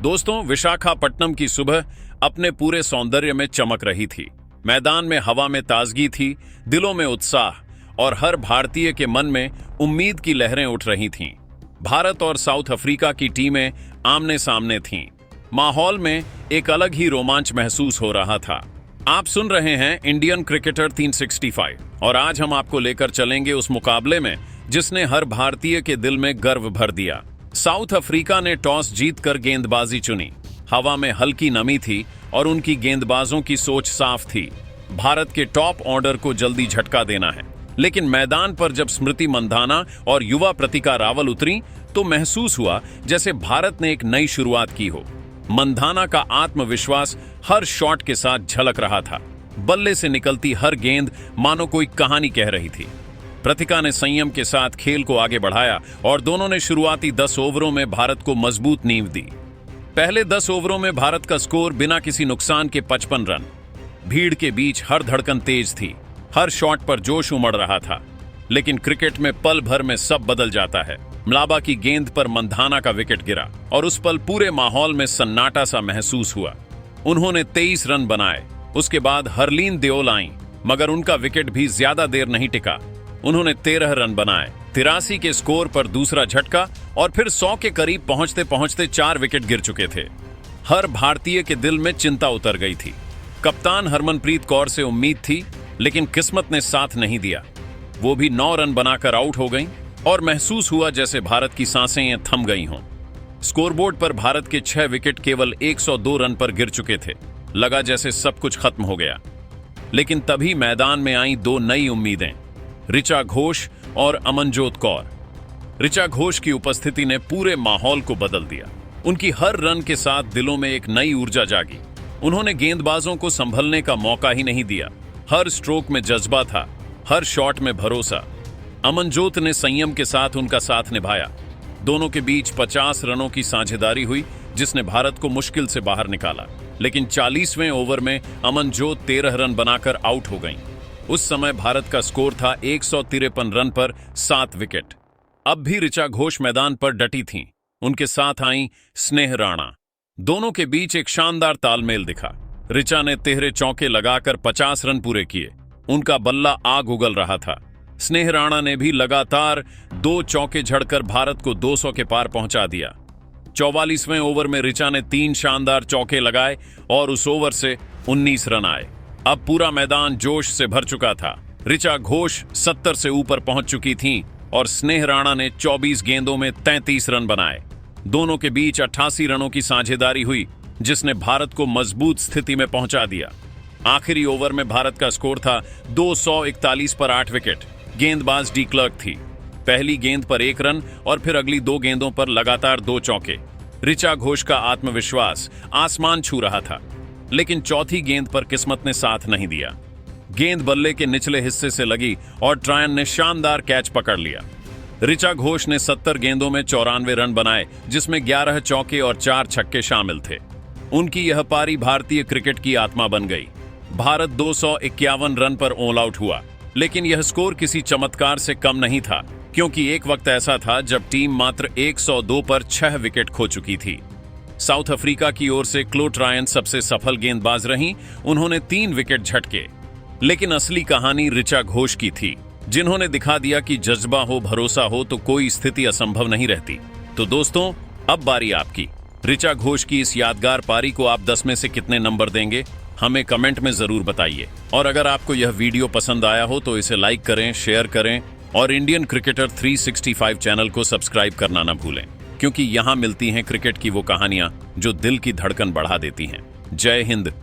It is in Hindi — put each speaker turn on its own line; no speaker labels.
दोस्तों, विशाखापट्टनम की सुबह अपने पूरे सौंदर्य में चमक रही थी। मैदान में हवा में ताजगी थी, दिलों में उत्साह और हर भारतीय के मन में उम्मीद की लहरें उठ रही थीं। भारत और साउथ अफ्रीका की टीमें आमने सामने थीं। माहौल में एक अलग ही रोमांच महसूस हो रहा था। आप सुन रहे हैं इंडियन क्रिकेटर 365 और आज हम आपको लेकर चलेंगे उस मुकाबले में जिसने हर भारतीय के दिल में गर्व भर दिया। साउथ अफ्रीका ने टॉस जीतकर गेंदबाजी चुनी। हवा में हल्की नमी थी और उनकी गेंदबाजों की सोच साफ थी। भारत के टॉप ऑर्डर को जल्दी झटका देना है। लेकिन मैदान पर जब स्मृति मंधाना और युवा प्रतिका रावल उतरी तो महसूस हुआ जैसे भारत ने एक नई शुरुआत की हो। मंधाना का आत्मविश्वास हर शॉट के साथ झलक रहा था। बल्ले से निकलती हर गेंद मानो कोई कहानी कह रही थी। प्रतिका ने संयम के साथ खेल को आगे बढ़ाया और दोनों ने शुरुआती 10 ओवरों में भारत को मजबूत नींव दी। पहले 10 ओवरों में भारत का स्कोर बिना किसी नुकसान के 55 रन। भीड़ के बीच हर धड़कन तेज थी, हर शॉट पर जोश उमड़ रहा था। लेकिन क्रिकेट में पल भर में सब बदल जाता है। मलाबा की गेंद पर मंधाना का विकेट गिरा और उस पल पूरे माहौल में सन्नाटा सा महसूस हुआ। उन्होंने 23 रन बनाए। उसके बाद हरलीन देओल आईं, मगर उनका विकेट भी ज्यादा देर नहीं टिका। उन्होंने 13 रन बनाए। 83 के स्कोर पर दूसरा झटका और फिर 100 के करीब पहुंचते पहुंचते 4 विकेट गिर चुके थे। हर भारतीय के दिल में चिंता उतर गई थी। कप्तान हरमनप्रीत कौर से उम्मीद थी, लेकिन किस्मत ने साथ नहीं दिया। वो भी 9 रन बनाकर आउट हो गईं और महसूस हुआ जैसे भारत की सांसें थम गई हों। स्कोरबोर्ड पर भारत के 6 विकेट केवल 102 रन पर गिर चुके थे। लगा जैसे सब कुछ खत्म हो गया। लेकिन तभी मैदान में आई 2 नई उम्मीदें, ऋचा घोष और अमनजोत कौर। ऋचा घोष की उपस्थिति ने पूरे माहौल को बदल दिया। उनकी हर रन के साथ दिलों में एक नई ऊर्जा जागी। उन्होंने गेंदबाजों को संभलने का मौका ही नहीं दिया। हर स्ट्रोक में जज्बा था, हर शॉट में भरोसा। अमनजोत ने संयम के साथ उनका साथ निभाया। दोनों के बीच 50 रनों की साझेदारी हुई, जिसने भारत को मुश्किल से बाहर निकाला। लेकिन 40वें ओवर में अमनजोत 13 रन बनाकर आउट हो गईं। उस समय भारत का स्कोर था 153 रन पर 7 विकेट। अब भी ऋचा घोष मैदान पर डटी थीं। उनके साथ आईं स्नेह राणा। दोनों के बीच एक शानदार तालमेल दिखा। ऋचा ने 13 चौके लगाकर 50 रन पूरे किए। उनका बल्ला आग उगल रहा था। स्नेह राणा ने भी लगातार 2 चौके झड़कर भारत को 200 के पार पहुंचा दिया। 44वें ओवर में ऋचा ने 3 शानदार चौके लगाए और उस ओवर से 19 रन आए। अब पूरा मैदान जोश से भर चुका था। ऋचा घोष 70 से ऊपर पहुंच चुकी थीं और स्नेह राणा ने 24 गेंदों में 33 रन बनाए। दोनों के बीच 88 रनों की साझेदारी हुई, जिसने भारत को मजबूत स्थिति में पहुंचा दिया। आखिरी ओवर में भारत का स्कोर था 241 पर 8 विकेट। गेंदबाज डी क्लर्क थी। पहली गेंद पर 1 रन और फिर अगली 2 गेंदों पर लगातार 2 चौके। ऋचा घोष का आत्मविश्वास आसमान छू रहा था। लेकिन चौथी गेंद पर किस्मत ने साथ नहीं दिया। गेंद बल्ले के निचले हिस्से से लगी और ट्रायन ने शानदार कैच पकड़ लिया। ऋचा घोष ने 70 गेंदों में 94 रन बनाए, जिसमें 11 चौके और 4 छक्के शामिल थे। उनकी यह पारी भारतीय क्रिकेट की आत्मा बन गई। भारत 251 रन पर ऑल आउट हुआ। लेकिन यह स्कोर किसी चमत्कार से कम नहीं था, क्योंकि एक वक्त ऐसा था जब टीम मात्र 102 पर 6 विकेट खो चुकी थी। साउथ अफ्रीका की ओर से क्लो ट्रायन सबसे सफल गेंदबाज रहीं। उन्होंने 3 विकेट झटके। लेकिन असली कहानी ऋचा घोष की थी, जिन्होंने दिखा दिया कि जज्बा हो, भरोसा हो तो कोई स्थिति असंभव नहीं रहती। तो दोस्तों, अब बारी आपकी। ऋचा घोष की इस यादगार पारी को आप 10 में से कितने नंबर देंगे, हमें कमेंट में जरूर बताइए। और अगर आपको यह वीडियो पसंद आया हो तो इसे लाइक करें, शेयर करें और इंडियन क्रिकेटर 365 चैनल को सब्सक्राइब करना ना भूलें, क्योंकि यहाँ मिलती हैं क्रिकेट की वो कहानियां जो दिल की धड़कन बढ़ा देती हैं। जय हिंद।